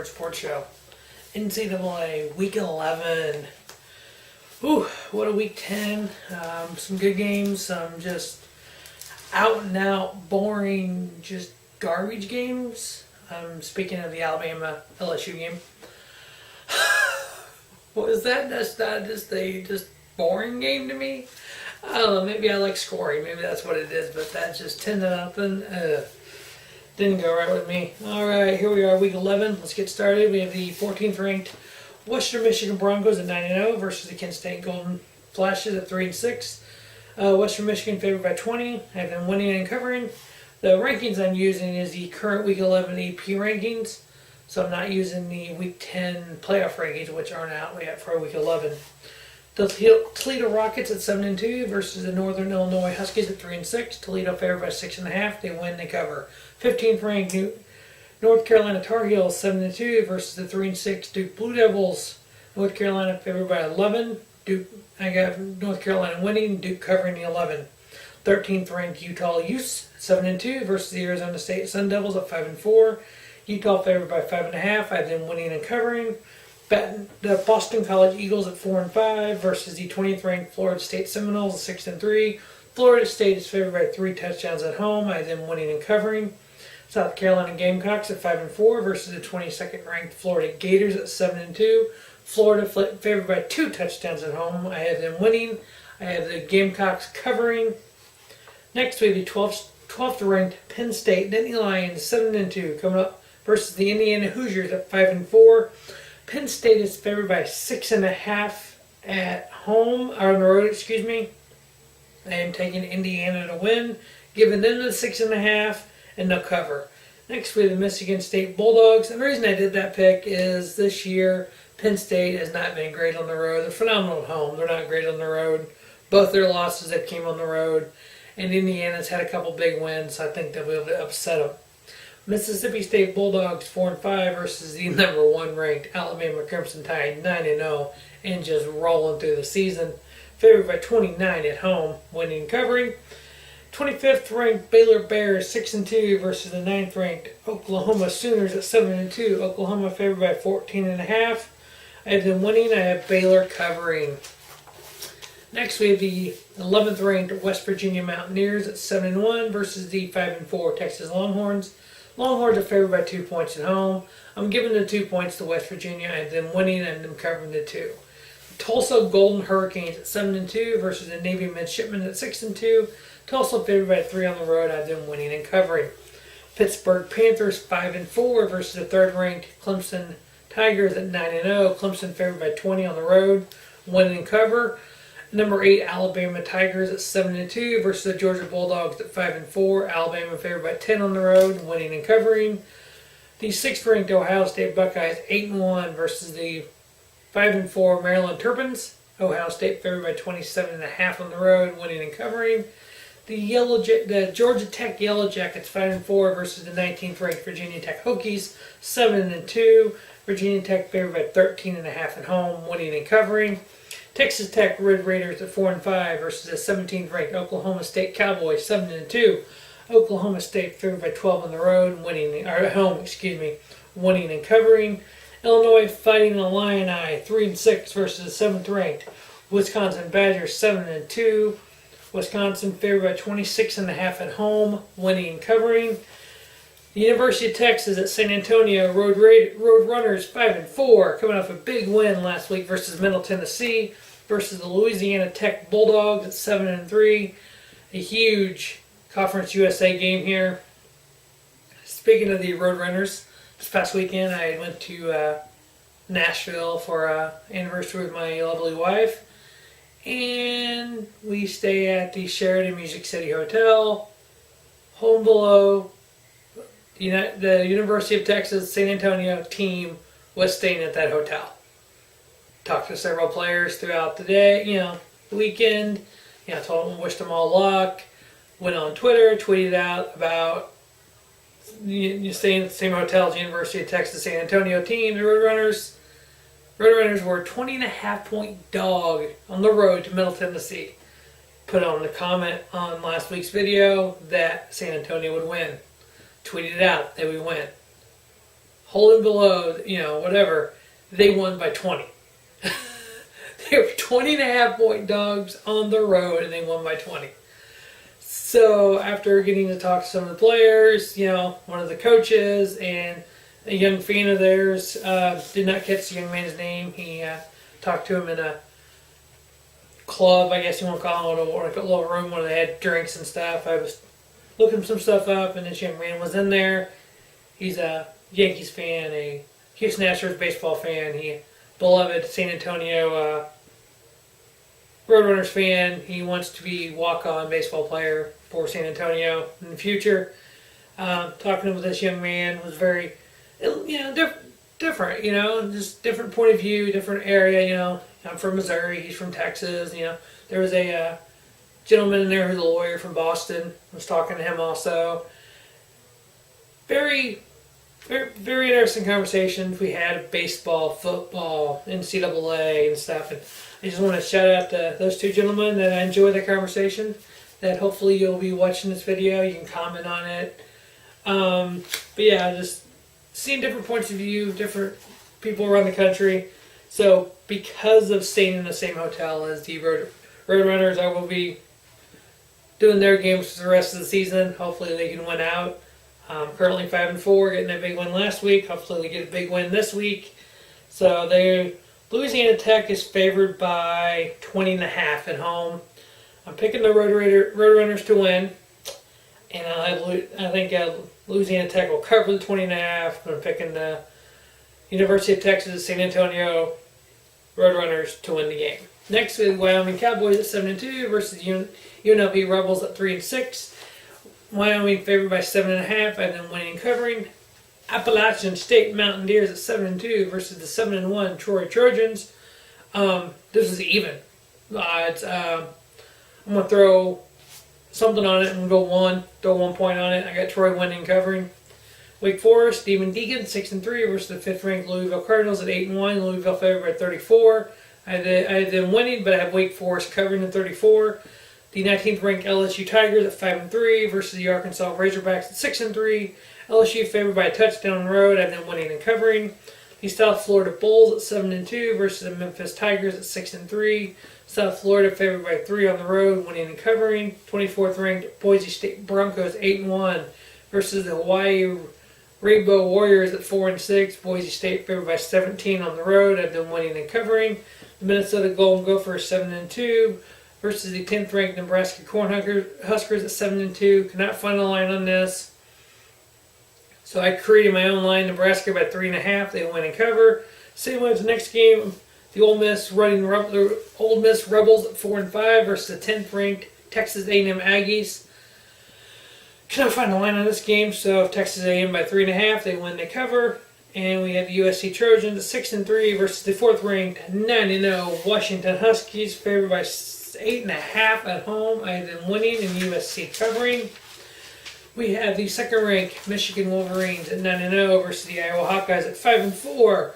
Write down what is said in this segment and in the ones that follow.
favorite sports show. NCAA Week 11. Ooh, what a Week 10. Some good games, some just out and out, boring, just garbage games. Speaking of the Alabama LSU game. Was that just not just a boring game to me? I don't know, maybe I like scoring, maybe that's what it is, but that's just 10-0. Didn't go right with me. Alright, here we are, Week 11. Let's get started. We have the 14th ranked Western Michigan Broncos at 9-0 versus the Kent State Golden Flashes at 3-6. Western Michigan favored by 20. I have them winning and covering. The rankings I'm using is the current Week 11 AP rankings. So I'm not using the Week 10 playoff rankings, which aren't out yet for Week 11. The Toledo Rockets at 7-2 versus the Northern Illinois Huskies at 3-6. Toledo favored by 6.5. They win, they cover. 15th ranked North Carolina Tar Heels 7-2 versus the 3-6 Duke Blue Devils. North Carolina favored by 11. I got North Carolina winning. Duke covering the 11. 13th ranked Utah Utes 7-2 versus the Arizona State Sun Devils at 5-4. Utah favored by 5.5. I have them winning and covering. The Boston College Eagles at 4-5 versus the 20th ranked Florida State Seminoles at 6-3. Florida State is favored by 3 touchdowns at home. I have them winning and covering. South Carolina Gamecocks at 5-4 versus the 22nd ranked Florida Gators at 7-2. Florida favored by 2 touchdowns at home. I have them winning. I have the Gamecocks covering. Next we have the 12th ranked Penn State Nittany Lions 7-2 coming up versus the Indiana Hoosiers at 5-4. Penn State is favored by 6.5 at home, or on the road, excuse me. I am taking Indiana to win, giving them the 6.5, and they'll cover. Next we have the Michigan State Bulldogs, and the reason I did that pick is this year Penn State has not been great on the road. They're phenomenal at home. They're not great on the road. Both their losses that came on the road, and Indiana's had a couple big wins, so I think they'll be able to upset them. Mississippi State Bulldogs 4-5 versus the number 1 ranked Alabama Crimson Tide 9-0 and just rolling through the season. Favored by 29 at home, winning and covering. 25th ranked Baylor Bears 6-2 versus the 9th ranked Oklahoma Sooners at 7-2. Oklahoma favored by 14.5. I have them winning. I have Baylor covering. Next we have the 11th ranked West Virginia Mountaineers at 7-1 versus the 5-4 Texas Longhorns. Longhorns are favored by 2 points at home. I'm giving the 2 points to West Virginia. I have them winning and them covering the 2. Tulsa Golden Hurricanes at 7-2 versus the Navy Midshipmen at 6-2. Tulsa favored by 3 on the road. I have them winning and covering. Pittsburgh Panthers 5-4 versus the 3rd ranked Clemson Tigers at 9-0. Clemson favored by 20 on the road, winning and cover. Number 8 Alabama Tigers at 7-2 versus the Georgia Bulldogs at 5-4. Alabama favored by 10 on the road, winning and covering. The 6th ranked Ohio State Buckeyes 8-1 versus the 5-4 Maryland Terrapins. Ohio State favored by 27.5 on the road, winning and covering. The Georgia Tech Yellow Jackets 5-4 versus the 19th ranked Virginia Tech Hokies 7-2. Virginia Tech favored by 13.5 at home, winning and covering. Texas Tech Red Raiders at 4-5 versus the 17th ranked Oklahoma State Cowboys 7-2. Oklahoma State favored by 12 on the road, at home, winning and covering. Illinois Fighting Illini 3-6 versus the 7th ranked Wisconsin Badgers 7-2. Wisconsin favored by 26.5 at home, winning and covering. The University of Texas at San Antonio Road Runners 5-4, coming off a big win last week versus Middle Tennessee, versus the Louisiana Tech Bulldogs at 7-3. A huge Conference USA game here. Speaking of the Road Runners, this past weekend I went to Nashville for an anniversary with my lovely wife, and we stay at the Sheraton Music City Hotel, home below. The University of Texas San Antonio team was staying at that hotel. Talked to several players throughout the day, the weekend. Told them, wished them all luck. Went on Twitter, tweeted out about you staying at the same hotel as the University of Texas San Antonio team, the Road Runners. Road Runners were a 20.5-point dog on the road to Middle Tennessee. Put on the comment on last week's video that San Antonio would win. Tweeted it out that we win. holding below, whatever, they won by 20. They were 20.5-point dogs on the road, and they won by 20. So after getting to talk to some of the players, one of the coaches and a young fan of theirs, did not catch the young man's name. He talked to him in a club, I guess you want to call it, or a little room where they had drinks and stuff. I was looking some stuff up, and this young man was in there. He's a Yankees fan, a Houston Astros baseball fan. He beloved San Antonio Roadrunners fan. He wants to be walk-on baseball player for San Antonio in the future. Talking with this young man was very, different. Just different point of view, different area. I'm from Missouri. He's from Texas. There was a gentleman in there who's a lawyer from Boston. I was talking to him also. Very, very, very interesting conversations we had: baseball, football, NCAA, and stuff. And I just want to shout out to those two gentlemen that I enjoyed the conversation. That hopefully you'll be watching this video. You can comment on it. But yeah, just seeing different points of view, different people around the country. So because of staying in the same hotel as the Roadrunners, I will be doing their games for the rest of the season. Hopefully they can win out. Currently 5-4, getting a big win last week. Hopefully they get a big win this week. So Louisiana Tech is favored by 20.5 at home. I'm picking the Roadrunners to win, and I think Louisiana Tech will cover the 20.5. I'm picking the University of Texas San Antonio Roadrunners to win the game. Next is Wyoming Cowboys at 7-2 versus UNLV Rebels at 3-6. Wyoming favored by 7.5. I've been winning and covering. Appalachian State Mountaineers at 7-2 versus the 7-1 Troy Trojans. This is even odds. I'm gonna throw something on it and throw 1 point on it. I got Troy winning and covering. Wake Forest, Demon Deacon 6-3 versus the 5th-ranked Louisville Cardinals at 8-1. Louisville favored by 34. I had them winning, but I have Wake Forest covering the 34. The 19th-ranked LSU Tigers at 5-3 versus the Arkansas Razorbacks at 6-3. LSU favored by a touchdown on the road. I have them winning and covering. The South Florida Bulls at 7-2 versus the Memphis Tigers at 6-3. South Florida favored by 3 on the road, winning and covering. 24th-ranked Boise State Broncos 8-1 versus the Hawaii Rainbow Warriors at 4-6. Boise State favored by 17 on the road. I've been winning and covering. The Minnesota Golden Gophers 7-2 versus the 10th-ranked Nebraska Cornhuskers at 7-2. Cannot find a line on this. So I created my own line. Nebraska by 3.5. They win and cover. Same way as the next game. The Ole Miss Rebels at 4-5 versus the 10th-ranked Texas A&M Aggies. Cannot find a line on this game, so Texas A&M by 3.5, they win, they cover. And we have the USC Trojans at 6-3 versus the 4th-ranked 9-0 Washington Huskies, favored by 8.5 at home. I have them winning and USC covering. We have the 2nd-ranked Michigan Wolverines at 9-0 versus the Iowa Hawkeyes at 5-4.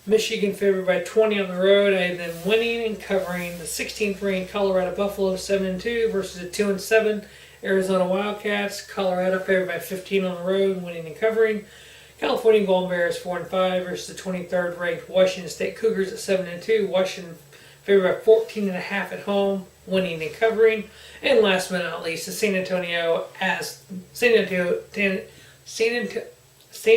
Michigan favored by 20 on the road. I have them winning and covering. The 16th-ranked Colorado Buffaloes 7-2 versus the 2-7 Arizona Wildcats. Colorado favored by 15 on the road, winning and covering. California Golden Bears 4-5 versus the 23rd-ranked Washington State Cougars at 7-2. Washington favored by 14.5 at home, winning and covering. And last but not least, the San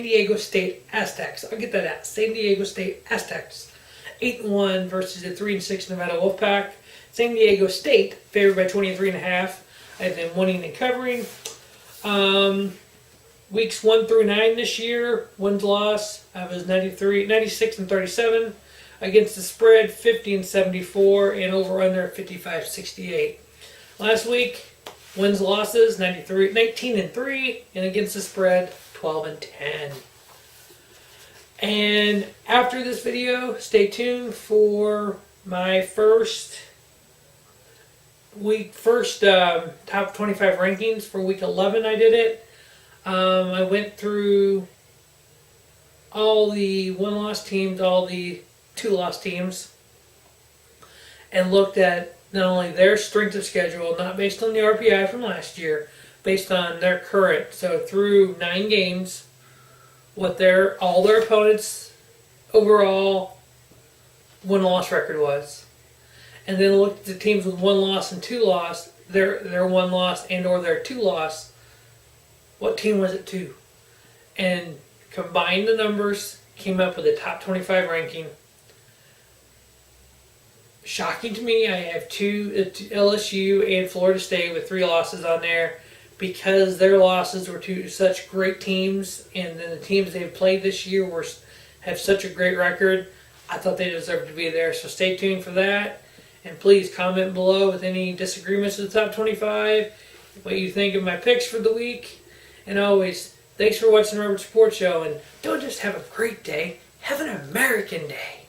Diego State Aztecs. I'll get that out. San Diego State Aztecs. 8-1 versus the 3-6 Nevada Wolfpack. San Diego State favored by 23.5. I have them winning and covering. Weeks 1 through 9 this year, wins loss. I was 96-37 against the spread, 50-74, and over under 55-68. Last week, wins losses 19-3, and against the spread 12-10. And after this video, stay tuned for my first top 25 rankings for week 11. I did it. I went through all the 1-loss teams, all the 2-loss teams, and looked at not only their strength of schedule, not based on the RPI from last year, based on their current. So through 9 games, what all their opponents' overall win-loss record was, and then looked at the teams with 1 loss and 2 loss, their 1 loss and or their 2 loss. What team was it to? And combined the numbers, came up with a top 25 ranking. Shocking to me, I have 2 LSU and Florida State with 3 losses on there, because their losses were to such great teams, and then the teams they've played this year have such a great record. I thought they deserved to be there, so stay tuned for that. And please comment below with any disagreements with the top 25, what you think of my picks for the week. And always, thanks for watching the Robert Sports Show, and don't just have a great day, have an American day.